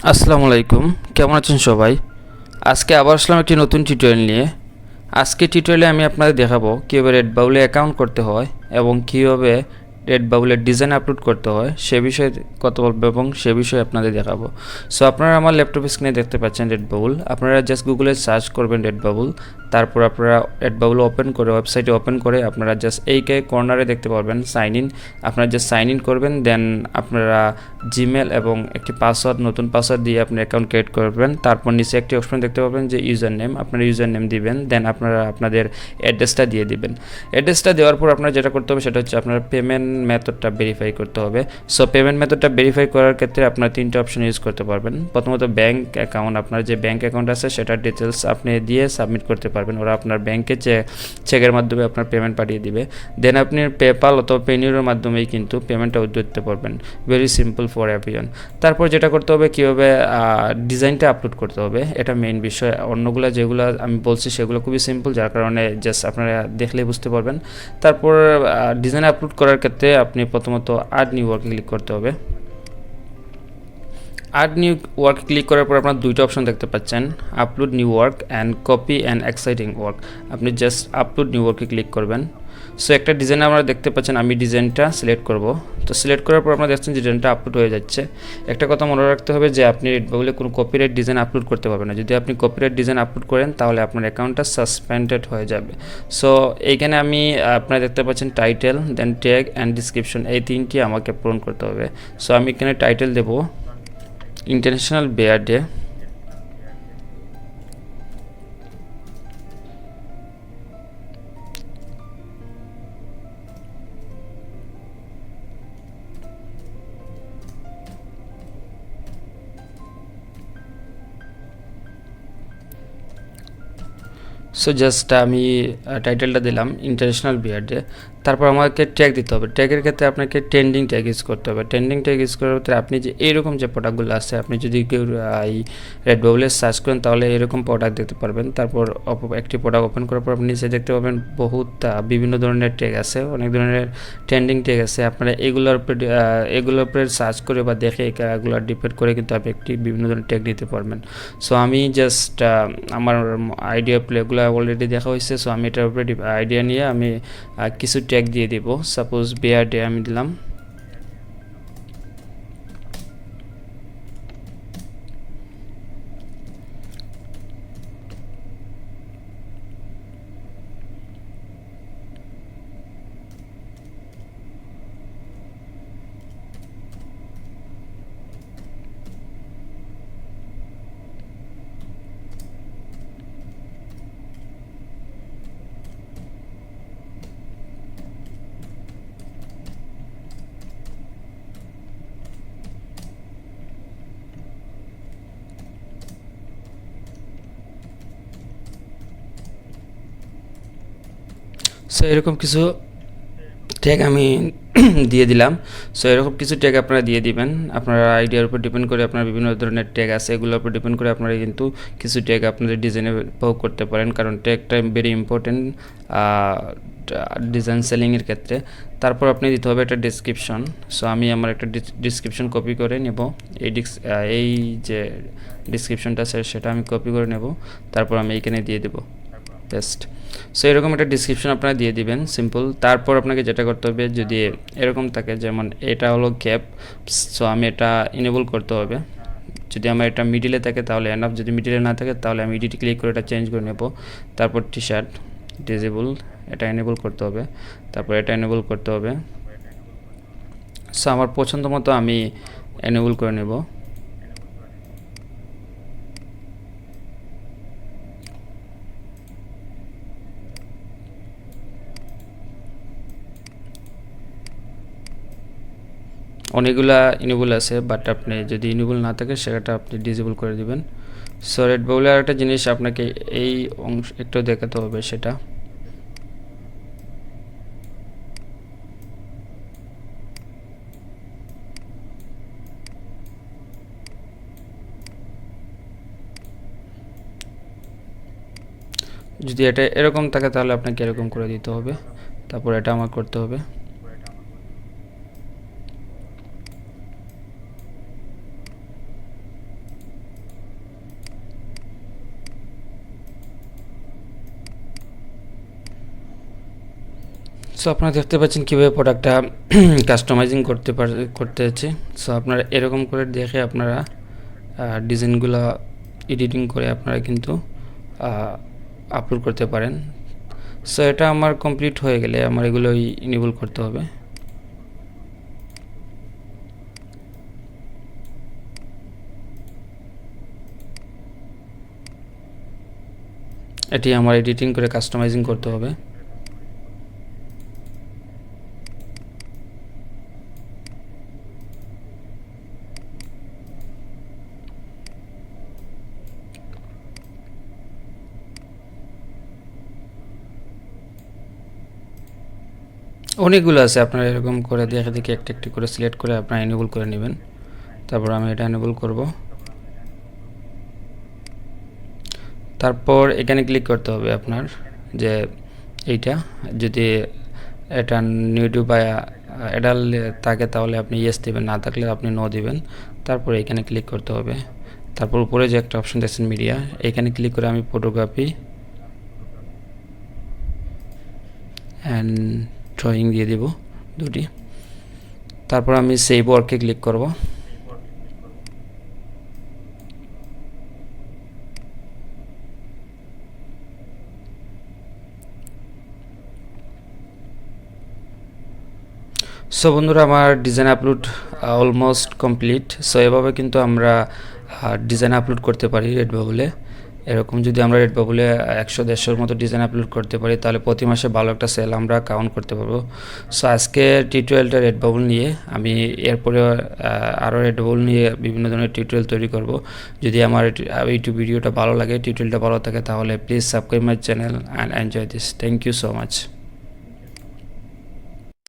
আসসালামু আলাইকুম, কেমন আছেন সবাই? আজকে আবার আসলাম একটি নতুন টিউটোরিয়াল নিয়ে। আজকে টিউটোরিয়ালে আমি আপনাদের দেখাবো কীভাবে রেডবাবলে অ্যাকাউন্ট করতে হয় এবং কীভাবে রেডবাবলের ডিজাইন আপলোড করতে হয় সে বিষয়ে কথা বলবো এবং সে বিষয়ে আপনাদের দেখাবো। সো আপনারা আমার ল্যাপটপ স্ক্রিনে দেখতে পাচ্ছেন রেডবাবল। আপনারা জাস্ট গুগলে সার্চ করবেন রেডবাবল, তারপর আপনারা রেডবাবল ওপেন করে ওয়েবসাইটে ওপেন করে আপনারা জাস্ট এইকে কর্নারে দেখতে পারবেন সাইন ইন। আপনারা জাস্ট সাইন ইন করবেন, দেন আপনারা জিমেল এবং একটি পাসওয়ার্ড, নতুন পাসওয়ার্ড দিয়ে আপনি অ্যাকাউন্ট ক্রিয়েট করবেন। তারপর নিচে একটি অপশন দেখতে পাবেন যে ইউজার নেম, আপনার ইউজার নেম দিবেন, দেন আপনারা আপনাদের অ্যাড্রেসটা দিয়ে দিবেন। অ্যাড্রেসটা দেওয়ার পর আপনারা যেটা করতে হবে সেটা হচ্ছে আপনার পেমেন্ট মেথডটা ভেরিফাই করতে হবে। সো পেমেন্ট মেথডটা ভেরিফাই করার ক্ষেত্রে আপনারা তিনটা অপশন ইউজ করতে পারবেন। প্রথমত ব্যাঙ্ক অ্যাকাউন্ট, আপনার যে ব্যাঙ্ক অ্যাকাউন্ট আছে সেটার ডিটেলস আপনি দিয়ে সাবমিট করতে পারবেন, ওরা আপনার ব্যাঙ্কে চেকের মাধ্যমে আপনার পেমেন্ট পাঠিয়ে দিবে। দেন আপনি পেপাল অথবা পেনিউরের মাধ্যমেই কিন্তু পেমেন্টটা উদ্যোগ করতে পারবেন। Very simple for everyone. তারপর যেটা করতে হবে কীভাবে ডিজাইনটা আপলোড করতে হবে, এটা মেইন বিষয়। অন্যগুলো যেগুলো আমি বলছি সেগুলো খুবই সিম্পল, যার কারণে জাস্ট আপনারা দেখলেই বুঝতে পারবেন। তারপর ডিজাইন আপলোড করার ক্ষেত্রে আপনি প্রথমত আড নিউ ওয়ার্কে ক্লিক করতে হবে। আড নিউ ওয়ার্ক ক্লিক করার পর আপনার দুইটা অপশন দেখতে পাচ্ছেন, upload new work and copy and exciting work. আপনি জাস্ট আপলোড নিউ ওয়ার্কে ক্লিক করবেন। সো একটা ডিজাইন আপনারা দেখতে পাচ্ছেন, আমি ডিজাইনটা সিলেক্ট করব। তো সিলেক্ট করার পর আপনারা দেখছেন ডিজাইনটা আপলোড হয়ে যাচ্ছে। একটা কথা মনে রাখতে হবে যে আপনি রেডবাবলে কোনো কপিরাইট ডিজাইন আপলোড করতে পারবেন না। যদি আপনি কপিরাইট ডিজাইন আপলোড করেন তাহলে আপনার অ্যাকাউন্টটা সাসপেন্ডেড হয়ে যাবে। সো এইখানে আমি আপনারা দেখতে পাচ্ছেন title, then tag and description, এই তিনটি আমাকে পূরণ করতে হবে। সো আমি এখানে টাইটেল দেবো international bear day, so just আমি টাইটেলটা দিলাম ইন্টারন্যাশনাল বিয়ার ডে। তারপর আমাকে ট্যাগ দিতে হবে। ট্যাগের ক্ষেত্রে আপনাকে ট্রেন্ডিং ট্যাগ ইউজ করতে হবে। ট্রেন্ডিং ট্যাগ ইউজ করার ক্ষেত্রে আপনি যে এইরকম যে প্রোডাক্টগুলো আছে, আপনি যদি কেউ এই রেডবাবলে সার্চ করেন তাহলে এরকম প্রোডাক্ট দেখতে পারবেন। তারপর একটি প্রোডাক্ট ওপেন করার পর আপনি নিচে দেখতে পাবেন বহুত বিভিন্ন ধরনের ট্যাগ আছে, অনেক ধরনের ট্রেন্ডিং ট্যাগ আছে। আপনারা এগুলোর উপরে সার্চ করে বা দেখে এগুলো ডিপেন্ড করে কিন্তু আপনি একটি বিভিন্ন ধরনের ট্যাগ নিতে পারবেন। সো আমি জাস্ট আমার আইডিয়া প্লেগুলো অলরেডি দেখা হয়েছে। সো আমি এটার উপরে আইডিয়া নিয়ে আমি কিছু ট্যাগ দিয়ে দিব। সাপোজ বেয়ার ডে আমি দিলাম। সো এরকম কিছু ট্যাগ আমি দিয়ে দিলাম। সো এরকম কিছু ট্যাগ আপনারা দিয়ে দিবেন। আপনার আইডিয়ার উপর ডিপেন্ড করে আপনার বিভিন্ন ধরনের ট্যাগ আছে, এগুলোর উপর ডিপেন্ড করে আপনারা কিন্তু কিছু ট্যাগ আপনাদের ডিজাইনে প্রয়োগ করতে পারেন, কারণ ট্যাগটা ভেরি ইম্পর্টেন্ট ডিজাইন সেলিংয়ের ক্ষেত্রে। তারপর আপনি দিতে হবে একটা ডেসক্রিপশন। সো আমি আমার একটা ডিসক্রিপশন কপি করে নেব। এই যে ডিসক্রিপশনটা আছে সেটা আমি কপি করে নেব, তারপর আমি এইখানে দিয়ে দেবো পেস্ট। সো এরকম একটা ডিসক্রিপশন আপনারা দিয়ে দিবেন, সিম্পল। তারপর আপনাকে যেটা করতে হবে, যদি এরকম থাকে যেমন এটা হলো ক্যাপ, সো আমি এটা ইনেবল করতে হবে। যদি আমার এটা মিডিলে থাকে তাহলে এনাফ, যদি মিডিলে না থাকে তাহলে আমি এডিট ক্লিক করে এটা চেঞ্জ করে নেব। তারপর টি শার্ট ডিজেবল, এটা এনেবল করতে হবে। তারপর এটা এনেবল করতে হবে। সো আমার পছন্দ মতো আমি এনেবল করে নেব। অনেকগুলা ইনেবল আছে, বাট আপনি যদি ইনেবল না থাকে সেটা আপনি ডিসেবল করে দিবেন। সো রেডবাবলের একটা জিনিস আপনাকে এই অংশ একটু দেখাতে হবে, সেটা যদি এটা এরকম থাকে তাহলে আপনাকে এরকম করে দিতে হবে। তারপর এটা আমার করতে হবে। সো আপনারা দেখতে পাচ্ছেন কীভাবে প্রোডাক্টটা কাস্টমাইজিং করতে হচ্ছে। সো আপনারা এরকম করে দেখে আপনারা ডিজাইনগুলো এডিটিং করে আপনারা কিন্তু আপলোড করতে পারেন। সো এটা আমার কমপ্লিট হয়ে গেলে আমার এগুলোই ইনেবল করতে হবে। এটি আমার এডিটিং করে কাস্টমাইজিং করতে হবে। অনেকগুলো আছে, আপনারা এরকম করে দেখে দেখে একটা একটি করে সিলেক্ট করে আপনারা এনেবল করে নেবেন। তারপর আমি এটা এনেবল করব। তারপর এখানে ক্লিক করতে হবে আপনার, যে এইটা যদি এটা নিউটিউব বা এডাল থাকে তাহলে আপনি ইয়েস দেবেন, না থাকলে আপনি নো দিবেন। তারপর এখানে ক্লিক করতে হবে। তারপর উপরে যে একটা অপশন দেখছেন মিডিয়া, এখানে ক্লিক করে আমি ফটোগ্রাফি অ্যান্ড ড্রয়িং দিয়ে দেব দুটি। তারপর আমি সেভ ওয়ার্কে ক্লিক করব। সো বন্ধুরা, আমার design upload almost complete. So এভাবে কিন্তু আমরা ডিজাইন আপলোড করতে পারি রেডবাবলে। এরকম যদি আমরা রেডবাবলে 100-150 মতো ডিজাইন আপলোড করতে পারি তাহলে প্রতি মাসে ভালো একটা সেল আমরা কাউন্ট করতে পারবো। সো আজকে টিউটোরিয়ালটা রেডবাবল নিয়ে, আমি এরপরে আরও রেডবাবল নিয়ে বিভিন্ন ধরনের টিউটোরিয়াল তৈরি করব। যদি আমার ইউটিউব ভিডিওটা ভালো লাগে, টিউটোরিয়ালটা ভালো থাকে, তাহলে please subscribe my channel and enjoy this. Thank you so much.